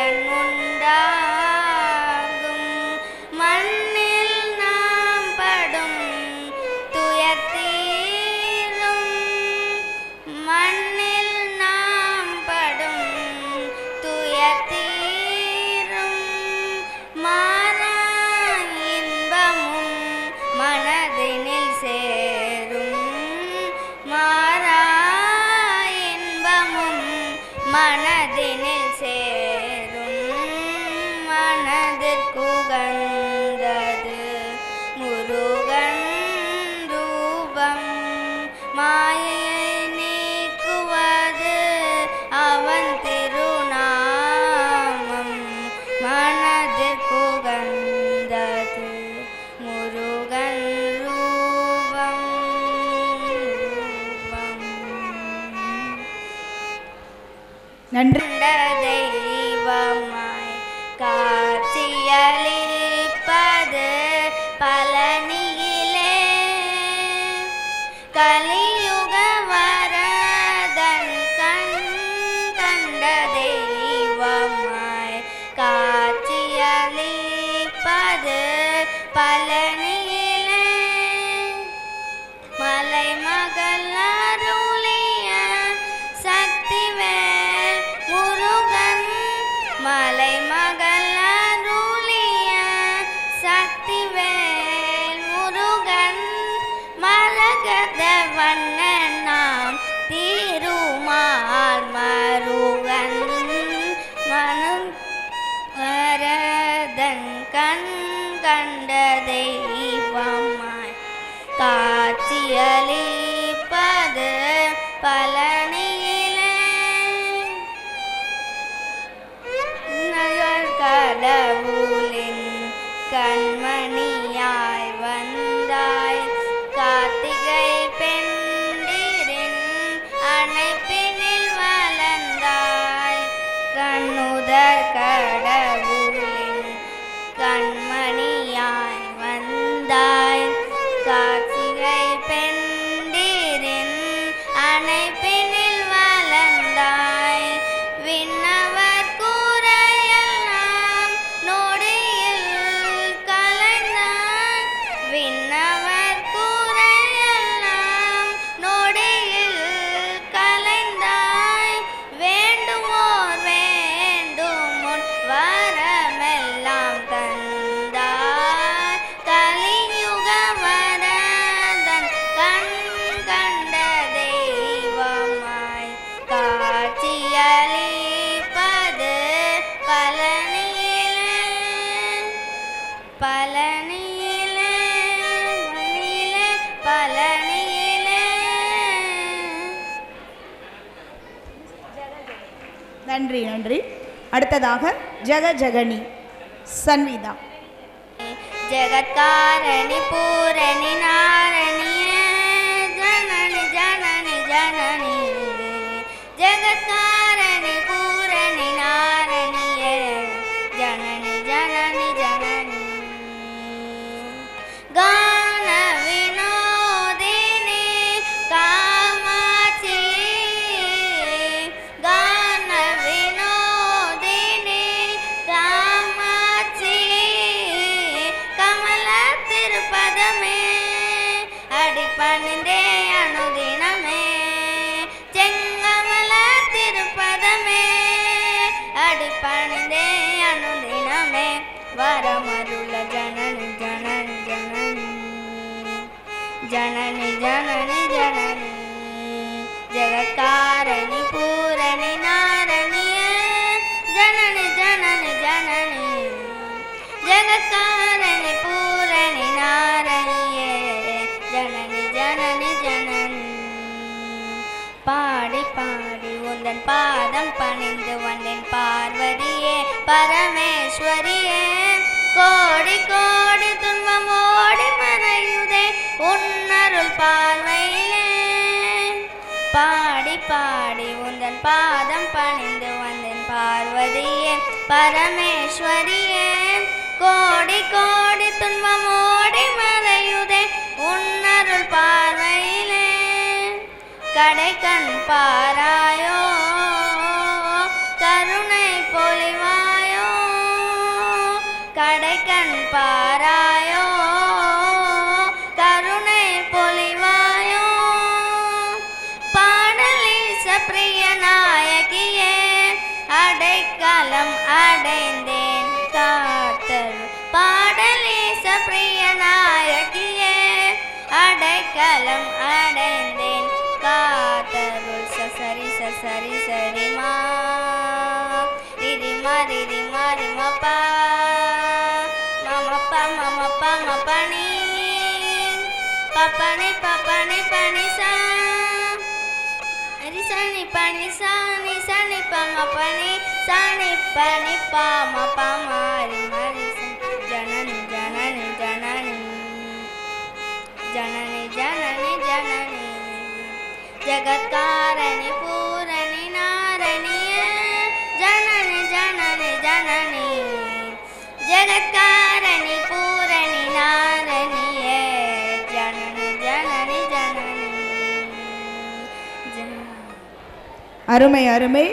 பலன் உண்டாகும். மண்ணில் நாம் படும் துயர் தீரும். மண்ணில் நாம் படும் துயர் தீரும். மாறா இன்பமும் மனதினில் சேரும். மாறா இன்பமும் மனதினில் சேரும். மனதிற்குகந்தது முருகன் ரூபம். மாயையை நீக்குவது அவன் திருநாமம். மனதிற்குகந்தது முருகன் ரூபம். நன்றி. தெய்வமாய் காட்சியளிப்பது பழனியிலே. கலியுக வரதன் கண் கண்ட தெய்வமாய் காட்சியளிப்பது பழனியிலே. மலைமகள் அருளிய சக்திவேல் முருகன். மலைமகள் அருளிய சக்திவேல் முருகன். மரகத வண்ணன் நாம் திருமால் மருகன். மனம் வரதன் கண் கண்ட தெய்வமாய் காட்சியளிப்பது பழனியிலே. கடவுளின் கண்மணியாய் வந்தாய். கார்த்திகை பெண்டிரின் அணைப்பினில் வளர்ந்தாய். கண்ணுதர் கடவுளின் கண்மணியாய் வந்தாய். கார்த்திகை பெண்டிரின் அணைப்பினில் வளர்ந்தாய். விண்ணவர் கூரையெல்லாம் நொடியில் கலைந்தாய். விண்ணவர் கூரையெல்லாம் நொடியில் கலைந்தாய். வேண்டுவோர் வேண்டும் முன் வரமெல்லாம் தந்தாய். கலியுக வரதன் கண் கண்ட தெய்வமாய் காட்சியளிப்பது பழனியிலே. பழனியிலே பழனியிலே. நன்றி நன்றி. அடுத்ததாக ஜெகஜகனி சன்விதா. ஜெகத்காரணி பூரணி நாரணியே. ஜனனி ஜனனி ஜனனி. ஜெகத்காரணி பூரணி நாரணியே. ஜனனி ஜனனி ஜனனி. கான வினோதினி காமாட்சி. கான வினோதினி காமாட்சி. கமல திருப்பதமே அடிபணிந்தே அனுதினமே. செங்கமல திருப்பதமே அடிபணிந்தே அனுதினமே. வரமருள ஜனனி ஜனனி ஜனனி. ஜனனி ஜனனி ஜனனி. ஜெகத்காரணி பூரணி நாரணியே. ஜனனி ஜனனி ஜனனி. ஜெகத்காரணி பூரணி நாரணியே. ஜனனி ஜனனி ஜனனி. பாடி பாடி உந்தன் பாதம் பணிந்து வந்தேன் பார்வதியே பரமேஸ்வரியே. கோடி கோடி துன்பம் ஓடி மறையுதே உன்னருள் பார்வையிலே. பாடி பாடி உந்தன் பாதம் பணிந்து வந்தேன் பார்வதியே பரமேஸ்வரியே. கோடி கோடி துன்பம் ஓடி மறையுதே உன்னருள் பார்வையிலே. கடை கண் பாராயோ கருணை பொழிவாய். கடைக்கண் பாராயோ கருணை பொலிவாயோ பாடலீச பிரிய நாயகியே அடைக்கலம் அடைந்தேன் காத்தல் பாடலீச பிரிய நாயகியே அடைக்கலம் அடைந்தேன் காத்தருள் சசரி சசரி சரிமா ரிரிமா ரிரிமா ரிமப்பா மமப்பா மமப்பா மபனி பபனி பபனி பனிசா ரிசனி பனிசா நிசனி பமபனி சனி பனி பம பமரி மரிச ஜனனி ஜனனி ஜனனி ஜனனி ஜனனி ஜனனி ஜகத்காரணி பூரணி நாரணியே ஜனனி ஜனனி ஜனனி ஜகத்காரணி பூரணி நாரணியே ஜனனி ஜனனி ஜனனி அருமை அருமை.